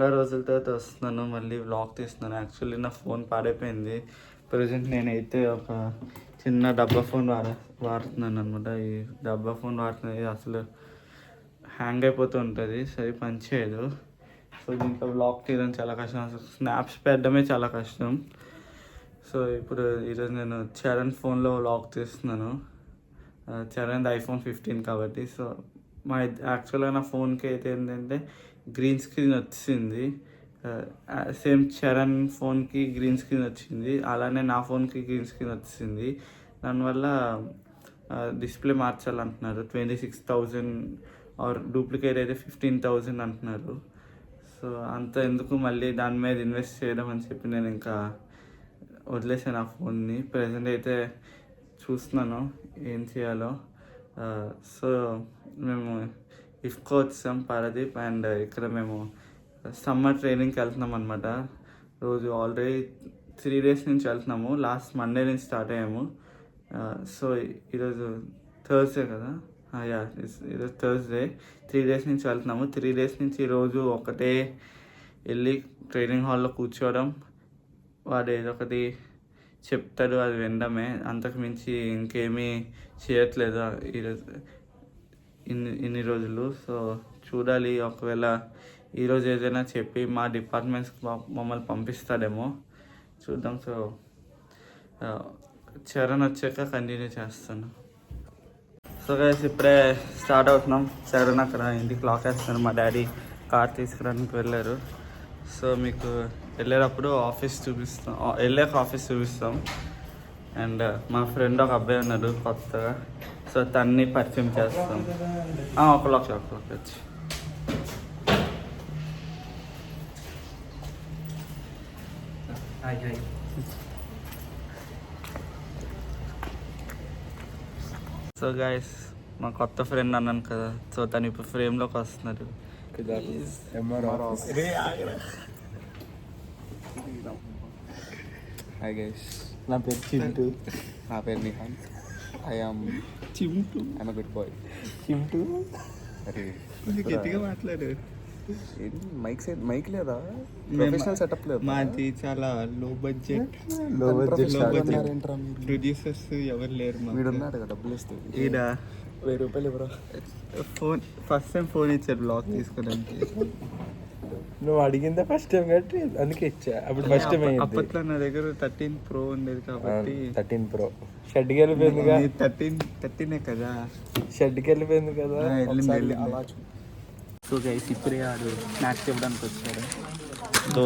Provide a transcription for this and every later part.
చాలా రోజుల తర్వాత వస్తున్నాను, మళ్ళీ వ్లాగ్ తీస్తున్నాను. యాక్చువల్లీ నా ఫోన్ పాడైపోయింది. ప్రజెంట్ నేనైతే ఒక చిన్న డబ్బా ఫోన్ వాడుతున్నాను అనమాట. ఈ డబ్బా ఫోన్ వాడుతున్నది అసలు హ్యాంగ్ అయిపోతూ ఉంటుంది, సరి పని చేయదు. సో దీంట్లో వ్లాగ్ తీయడం చాలా కష్టం, అసలు స్నాప్స్ పెట్టడమే చాలా కష్టం. సో ఇప్పుడు ఈరోజు నేను చరణ్ ఫోన్లో వ్లాగ్ తీస్తున్నాను. చరణ్ ఐఫోన్ 15 కాబట్టి. సో యాక్చువల్గా నా ఫోన్కి అయితే ఏంటంటే గ్రీన్ స్క్రీన్ వచ్చింది. సేమ్ చరణ్ ఫోన్కి గ్రీన్ స్క్రీన్ వచ్చింది, అలానే నా ఫోన్కి గ్రీన్ స్క్రీన్ వచ్చింది. దానివల్ల డిస్ప్లే మార్చాలంటున్నారు. 26,000 ఆర్ డూప్లికేట్ అయితే 15,000 అంటున్నారు. సో అంత ఎందుకు మళ్ళీ దాని మీద ఇన్వెస్ట్ చేయడం అని చెప్పి నేను ఇంకా వదిలేసాను ఆ ఫోన్ని. ప్రజెంట్ అయితే చూస్తున్నాను ఏం చేయాలో. సో మేము ఇఫ్కో వచ్చాం పారాదీప్, అండ్ ఇక్కడ మేము సమ్మర్ ట్రైనింగ్కి వెళ్తున్నాం అనమాట. రోజు ఆల్రెడీ 3 days నుంచి వెళ్తున్నాము. లాస్ట్ మండే నుంచి స్టార్ట్ అయ్యాము. సో ఈరోజు థర్స్డే కదా, ఈరోజు థర్స్డే. 3 days నుంచి వెళ్తున్నాము. 3 days నుంచి రోజు ఒకటే వెళ్ళి ట్రైనింగ్ హాల్లో కూర్చోవడం, వాడు ఏదో ఒకటి చెప్తాడు, అది వినడమే, అంతకు మించి ఇంకేమీ చేయట్లేదు ఈరోజు ఇన్ని రోజులు. సో చూడాలి, ఒకవేళ ఈరోజు ఏదైనా చెప్పి మా డిపార్ట్మెంట్స్కి మమ్మల్ని పంపిస్తాడేమో, చూద్దాం. సో చరణ్ వచ్చాక కంటిన్యూ చేస్తాను. సో గైస్ ఇప్పుడే స్టార్ట్ అవుతున్నాం. చరణ్ అక్కడ ఇంటికి లాక్ వేస్తాను, మా డాడీ కార్ తీసుకురావడానికి వెళ్ళారు. సో మీకు వెళ్ళేటప్పుడు ఆఫీస్ చూపిస్తాం, వెళ్ళాక ఆఫీస్ చూపిస్తాం. అండ్ మా ఫ్రెండ్ ఒక అబ్బాయి ఉన్నాడు కొత్తగా, సో తన్ని పరిచయం చేస్తాం. ఒక లక్ష వచ్చి సో గైస్ మా కొత్త ఫ్రెండ్ అన్నాను కదా, సో తను ఇప్పుడు ఫ్రేమ్లోకి వస్తున్నాడు. హాయ్ గైస్, నా పేరు చింటూ. నా పేరు Nihan. I'm Chintu. I'm good boy. Chintu అరే గట్టిగా మాట్లాడు. మైక్ లేదా? ప్రొఫెషనల్ సెటప్ లేదు. మాది చాలా లో బడ్జెట్ ప్రొడ్యూసర్స్ ఎవరు లేరు. వీడు ఉన్నాడు కదా, డబ్బులు ఇస్తే ఈడ 1000 రూపాయలు ఇవ్వరా. ఫోన్ ఫస్ట్ టైం ఫోన్ ఇచ్చారు బ్లాగ్ తీసుకోవడానికి. నువ్వు అడిగిందే ఫస్ట్ టైం కాబట్టి అందుకే ఇచ్చా. అప్పుడు ఫస్ట్ టైం అయింది. అప్పట్లో నా దగ్గర 13 Pro ఉండేది కాబట్టి. 13 Pro షెడ్కి వెళ్ళిపోయిందిగా. 13 కదా, షెడ్కి వెళ్ళిపోయింది కదా. సో గైస్ ఇప్పుడే ఆడు స్నాక్స్ ఇవ్వడానికి వచ్చాడు. దో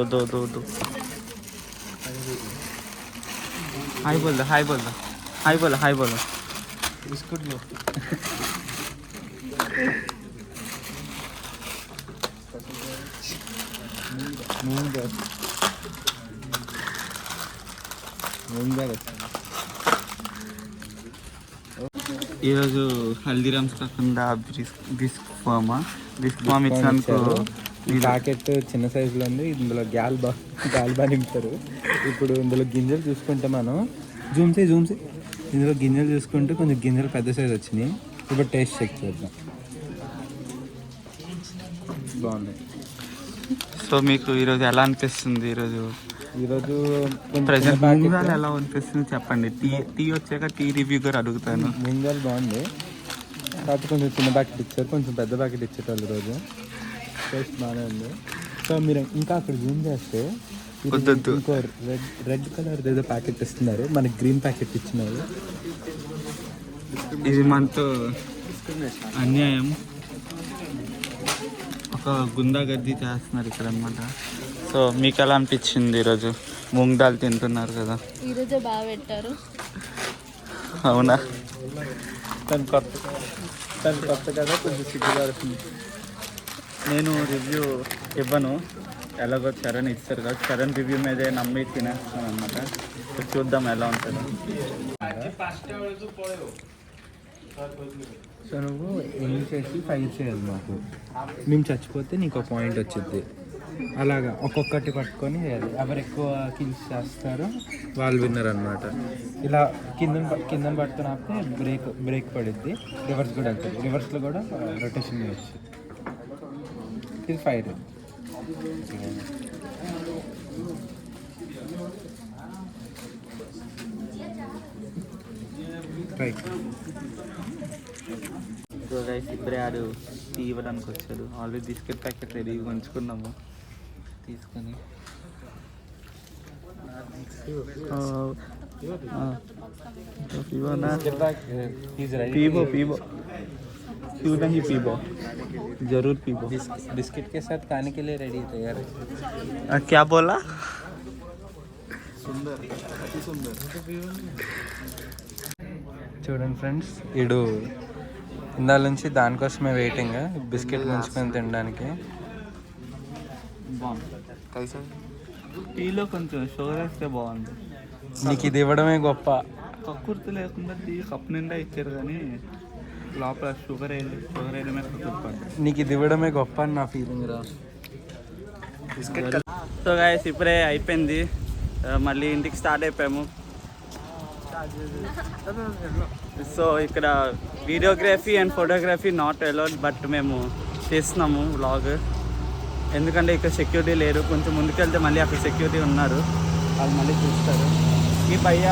హాయ్ బోల్ హాయ్ బోల్ బిస్కుట్లు. ఈరోజు హల్దీరామ్స్ కాకుండా బిస్క్ ఫామ్ ఇచ్చినందుకు ఈ ప్యాకెట్ చిన్న సైజులో ఉంది. ఇందులో గ్యాల్ బా నింపుతారు. ఇప్పుడు ఇందులో గింజలు చూసుకుంటే మనం జూమ్ చేయి ఇందులో గింజలు చూసుకుంటే కొంచెం గింజలు పెద్ద సైజు వచ్చినాయి. ఇప్పుడు టేస్ట్ చెక్ చేద్దాం. బాగున్నాయి. సో మీకు ఈరోజు ఎలా అనిపిస్తుంది? ఈరోజు ప్రజెంట్ ఎలా అనిపిస్తుంది చెప్పండి. టీ వచ్చాక టీ రివ్యూ కూడా అడుగుతాను. ముంజాలు బాగుంది, కాకపోతే కొంచెం చిన్న ప్యాకెట్ ఇచ్చారు, కొంచెం పెద్ద ప్యాకెట్ ఇచ్చేటోళ్ళు రోజు. టేస్ట్ బాగానే ఉంది. సో మీరు ఇంకా అక్కడ జూమ్ చేస్తే ఇంకో రెడ్ కలర్ ఏదో ప్యాకెట్ ఇస్తున్నారు, మనకి గ్రీన్ ప్యాకెట్ ఇచ్చినారు. ఇది మనతో అన్యాయం, ఒక గుండాగర్దీ చేస్తున్నారు ఇక్కడ అనమాట. సో మీకు ఎలా అనిపించింది ఈరోజు? మూంగ్ దాల్ తింటున్నారు కదా, ఈరోజే బాగా పెట్టారు. అవునా? తను కొత్త కదా, కొంచెం సిగ్గుగా వస్తుంది. నేను రివ్యూ ఇవ్వను, ఎలాగో చరణ్ ఇస్తారు కదా, చరణ్ రివ్యూ మీదే నమ్మి తినేస్తాను అనమాట. చూద్దాం ఎలా ఉంటుందో. సో నువ్వు ఎన్ని చేసి ఫైర్ చేయాలి మాకు. మేము చచ్చిపోతే నీకు పాయింట్ వచ్చింది. అలాగా ఒక్కొక్కటి పట్టుకొని చేయాలి. ఎవరు ఎక్కువ కిల్స్ చేస్తారో వాళ్ళు విన్నర్ అనమాట. ఇలా కింద పడుతున్నప్పుడే బ్రేక్ పడుద్ది, రివర్స్ కూడా వెళ్తుంది. రివర్స్లో కూడా రొటేషన్ చేయొచ్చు. ఇది ఫైర్. రైట్. సో గైస్ ఇప్పుడే ఆడు టీ ఇవ్వడానికి వచ్చాడు. ఆల్రెడీ బిస్కెట్ ప్యాకెట్ రెడీ ఉంచుకున్నాము తీసుకొని. पीबो पीबो क्यों नहीं पीबो जरूर पीबो. बिस्किट के साथ खाने के लिए रेडी थे यार. क्या बोला? చూడండి ఫ్రెండ్స్, వీడు ఇందాల నుంచి దానికోసమే వెయిటింగ్, బిస్కెట్ ముంచుకొని తినడానికి. టీలో కొంచెం షుగర్ వేస్తే బాగుంది. నీకు ఇది ఇవ్వడమే గొప్ప. కక్కుర్తి లేకుండా టీ కప్ నిండా ఇచ్చారు కానీ లోపల షుగర్ వేయడమే కక్కుర్తి. నీకు ఇది ఇవ్వడమే గొప్ప అని నా ఫీలింగ్ రా. సో గైస్ ఇప్పుడే అయిపోయింది, మళ్ళీ ఇంటికి స్టార్ట్ అయిపోయాము. సో ఇక్కడ videography and photography not allowed, but మేము చేస్తున్నాము వ్లాగ్. ఎందుకంటే ఇక్కడ సెక్యూరిటీ లేరు, కొంచెం ముందుకెళ్తే మళ్ళీ అక్కడ సెక్యూరిటీ ఉన్నారు, వాళ్ళు మళ్ళీ చూస్తారు. ఈ భయ్య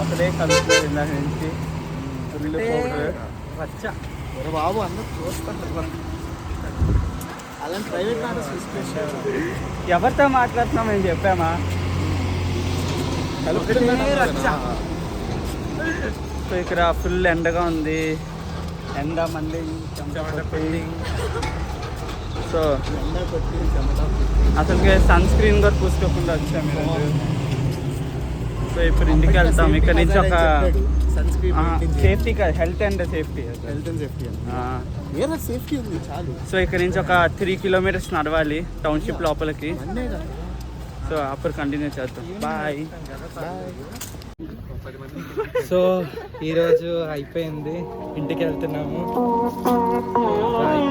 ఒకటే కలుస్తున్నారు ఇందాక నుంచి. బాబు అందరూ చూస్తారు. అలాంటి ప్రైవేట్ ఎవరితో మాట్లాడుతున్నాం మేము చెప్పామా? సో ఇక్కడ ఫుల్ ఎండగా ఉంది, ఎండ మళ్ళీ సో అసలుకి సన్ స్క్రీన్ కూడా పూసుకోకుండా వచ్చాము ఈరోజు. సో ఇప్పుడు ఇంటికి వెళ్తాం. ఇక్కడ నుంచి ఒక సేఫ్టీ కాదు, హెల్త్ అండ్ సేఫ్టీ సేఫ్టీ ఉంది చాలు. సో ఇక్కడ నుంచి ఒక 3 kilometers నడవాలి టౌన్షిప్ లోపలికి. సో అప్పుడు కంటిన్యూ చేద్దాం. బాయ్. సో ఈరోజు అయిపోయింది, ఇంటికి వెళ్తున్నాము. బాయ్.